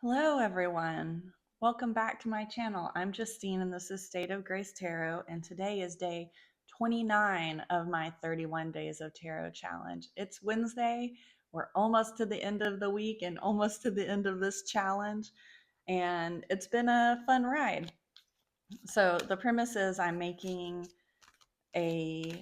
Hello, everyone. Welcome back to my channel. I'm Justine, and this is State of Grace Tarot, and today is day 29 of my 31 Days of Tarot challenge. It's Wednesday. We're almost to the end of the week and almost to the end of this challenge, and it's been a fun ride. So the premise is I'm making a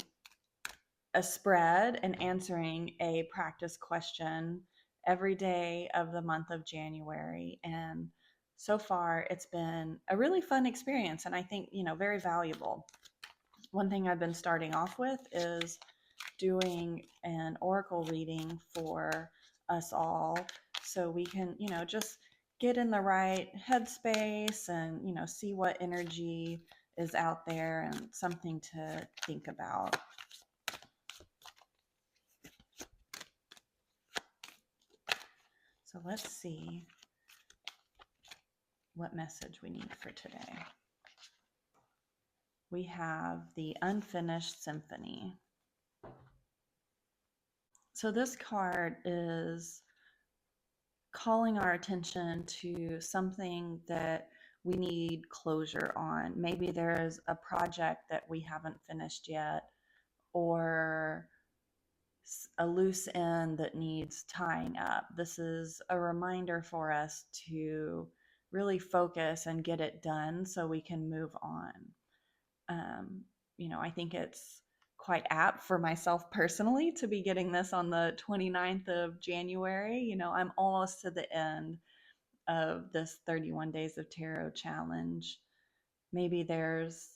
spread and answering a practice question every day of the month of January. And so far, it's been a really fun experience, and I think, very valuable. One thing I've been starting off with is doing an oracle reading for us all so we can, just get in the right headspace and, see what energy is out there and something to think about. So let's see what message we need for today. We have the Unfinished Symphony. So this card is calling our attention to something that we need closure on. Maybe there's a project that we haven't finished yet, or a loose end that needs tying up. This is a reminder for us to really focus and get it done so we can move on. I think it's quite apt for myself personally to be getting this on the 29th of January. I'm almost to the end of this 31 Days of Tarot challenge. Maybe there's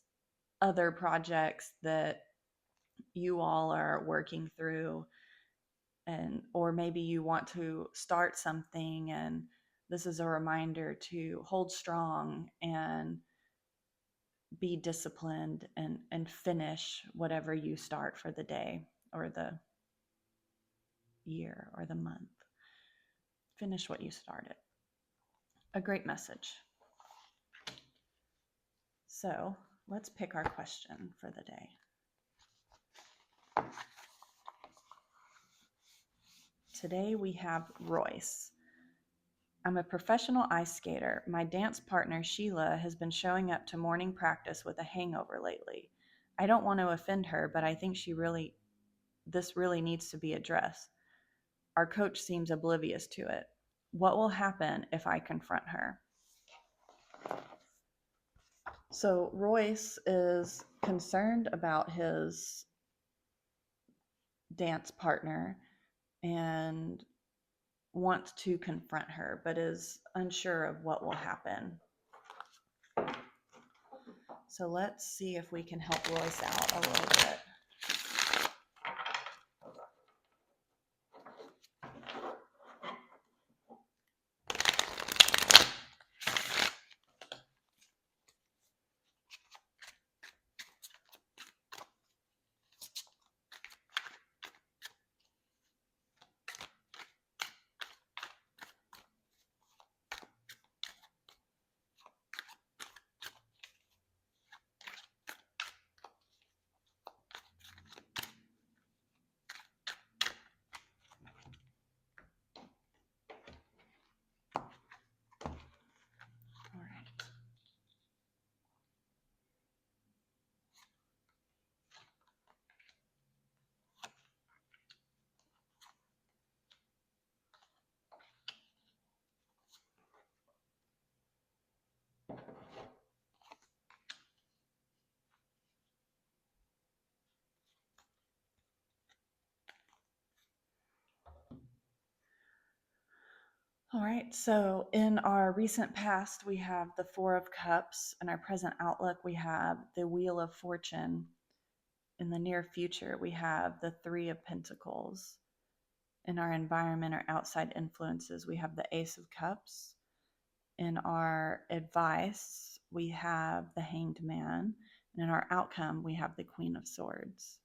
other projects that you all are working through, or maybe you want to start something, and this is a reminder to hold strong and be disciplined and finish whatever you start for the day or the year or the month. Finish what you started. A great message. So let's pick our question for the day. Today we have Royce. I'm a professional ice skater. My dance partner, Sheila, has been showing up to morning practice with a hangover lately. I don't want to offend her, but I think this really needs to be addressed. Our coach seems oblivious to it. What will happen if I confront her? So Royce is concerned about his dance partner and wants to confront her, but is unsure of what will happen. So let's see if we can help Royce out a little bit. All right, so in our recent past, we have the Four of Cups. In our present outlook, we have the Wheel of Fortune. In the near future, we have the Three of Pentacles. In our environment or outside influences, we have the Ace of Cups. In our advice, we have the Hanged Man. And in our outcome, we have the Queen of Swords.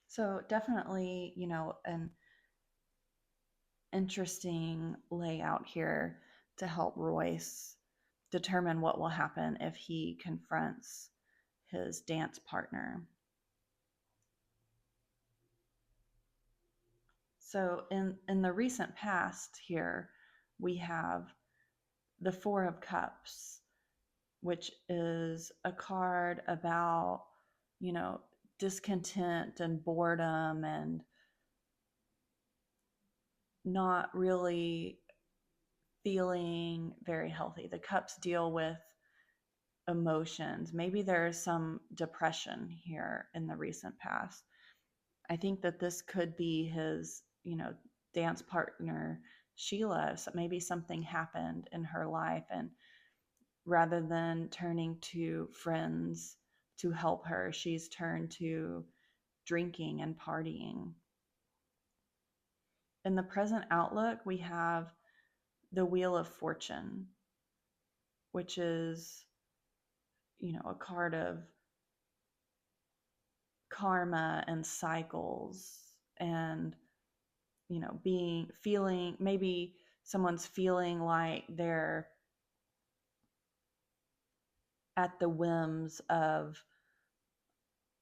So definitely, an interesting layout here to help Royce determine what will happen if he confronts his dance partner. So in the recent past here, we have the Four of Cups, which is a card about, you know, discontent and boredom and not really feeling very healthy. The cups deal with emotions. Maybe there's some depression here in the recent past. I think that this could be his, dance partner, Sheila. So maybe something happened in her life, and rather than turning to friends to help her, she's turned to drinking and partying. In the present outlook, we have the Wheel of Fortune, which is, a card of karma and cycles and, being, feeling, maybe someone's feeling like they're at the whims of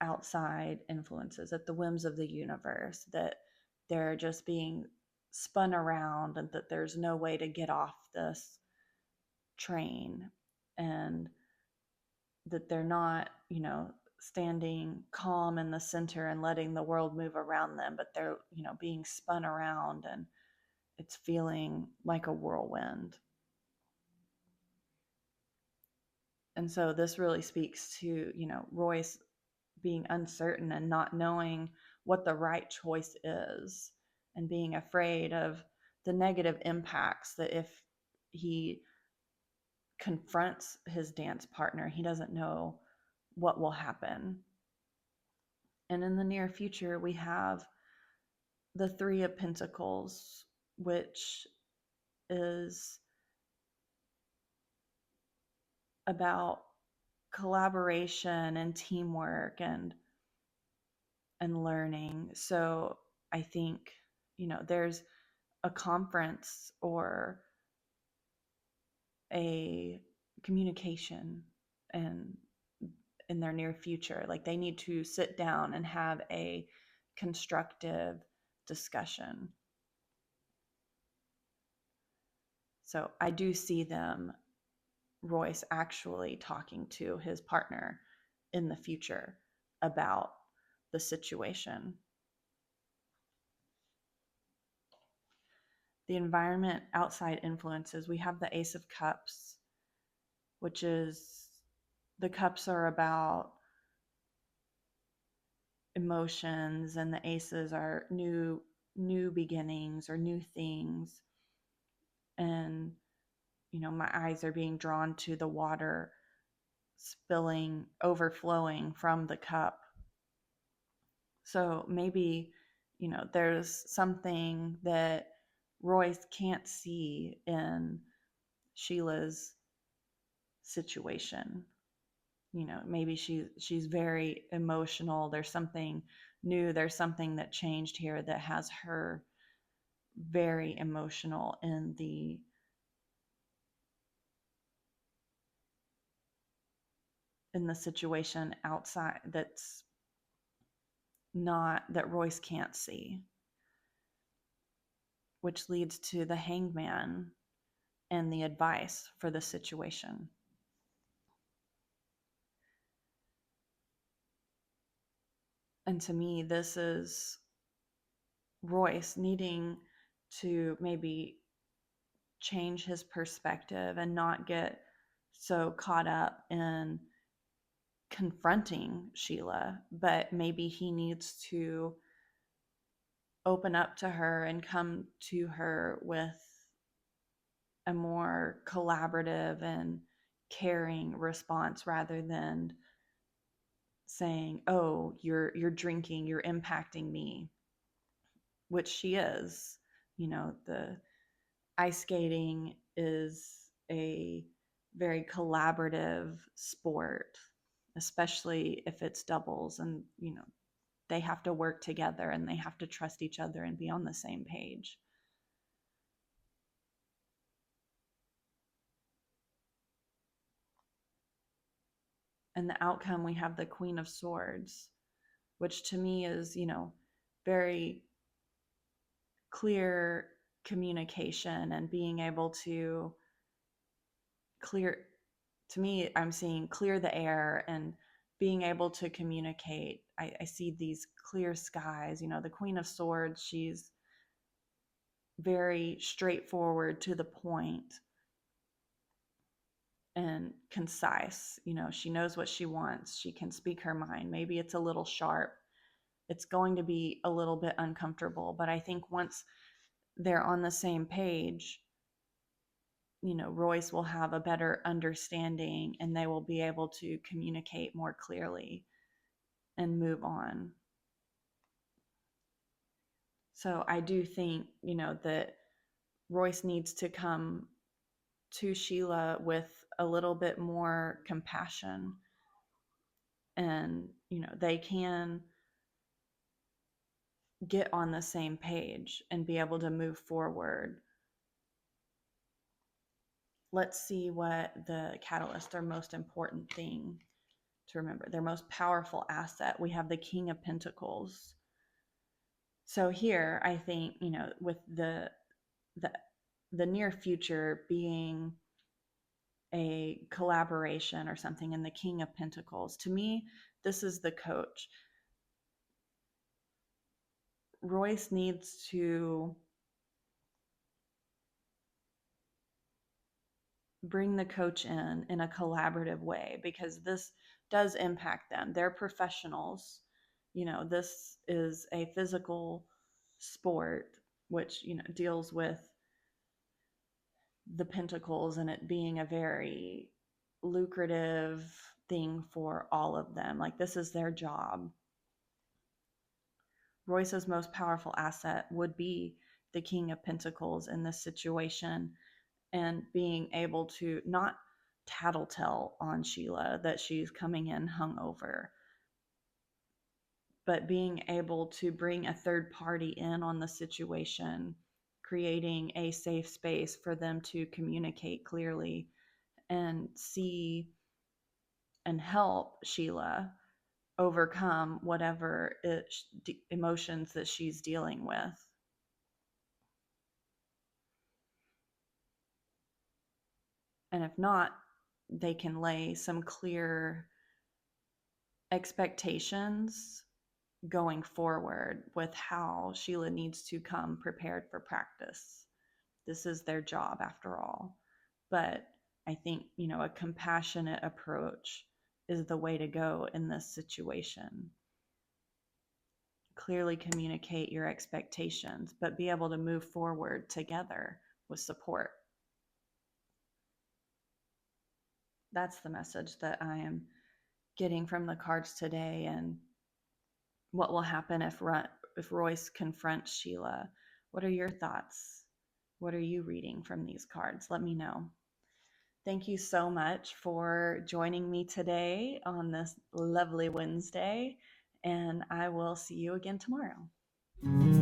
outside influences, at the whims of the universe, that they're just being spun around and that there's no way to get off this train, and that they're not, standing calm in the center and letting the world move around them, but they're, being spun around, and it's feeling like a whirlwind. And so this really speaks to, Royce being uncertain and not knowing what the right choice is, and being afraid of the negative impacts that if he confronts his dance partner, he doesn't know what will happen. And in the near future, we have the Three of Pentacles, which is about collaboration and teamwork and learning. So I think, there's a conference or a communication and in their near future, like they need to sit down and have a constructive discussion. So I do see them, Royce, actually talking to his partner in the future about the situation. The environment, outside influences, we have the Ace of Cups, which is, the cups are about emotions, and the aces are new beginnings or new things. And, my eyes are being drawn to the water spilling, overflowing from the cup. So maybe, there's something that Royce can't see in Sheila's situation. Maybe she's very emotional. There's something new, there's something that changed here that has her very emotional in the situation outside, that's not, that Royce can't see, which leads to the Hangman and the advice for the situation. And to me, this is Royce needing to maybe change his perspective and not get so caught up in confronting Sheila, but maybe he needs to open up to her and come to her with a more collaborative and caring response, rather than saying, "Oh, you're drinking, you're impacting me," which she is. The ice skating is a very collaborative sport, especially if it's doubles, and they have to work together and they have to trust each other and be on the same page. And the outcome, we have the Queen of Swords, which to me is, very clear communication and being able to clear, to me, I'm seeing clear the air and being able to communicate. I see these clear skies. The Queen of Swords, she's very straightforward, to the point, and concise. She knows what she wants. She can speak her mind. Maybe it's a little sharp. It's going to be a little bit uncomfortable, but I think once they're on the same page, Royce will have a better understanding and they will be able to communicate more clearly and move on. So I do think, that Royce needs to come to Sheila with a little bit more compassion, and, they can get on the same page and be able to move forward. Let's see what the catalyst, their most important thing to remember, their most powerful asset. We have the King of Pentacles. So here, I think, with the the near future being a collaboration or something, in the King of Pentacles, to me, this is the coach. Royce needs to bring the coach in a collaborative way, because this does impact them. They're professionals. This is a physical sport, which, deals with the pentacles and it being a very lucrative thing for all of them. Like, this is their job. Royce's most powerful asset would be the King of Pentacles in this situation, and being able to not tattletale on Sheila that she's coming in hungover, but being able to bring a third party in on the situation, creating a safe space for them to communicate clearly and see and help Sheila overcome whatever emotions that she's dealing with. And if not, they can lay some clear expectations going forward with how Sheila needs to come prepared for practice. This is their job after all. But I think, a compassionate approach is the way to go in this situation. Clearly communicate your expectations, but be able to move forward together with support. That's the message that I am getting from the cards today. And what will happen if Royce confronts Sheila? What are your thoughts? What are you reading from these cards? Let me know. Thank you so much for joining me today on this lovely Wednesday, and I will see you again tomorrow.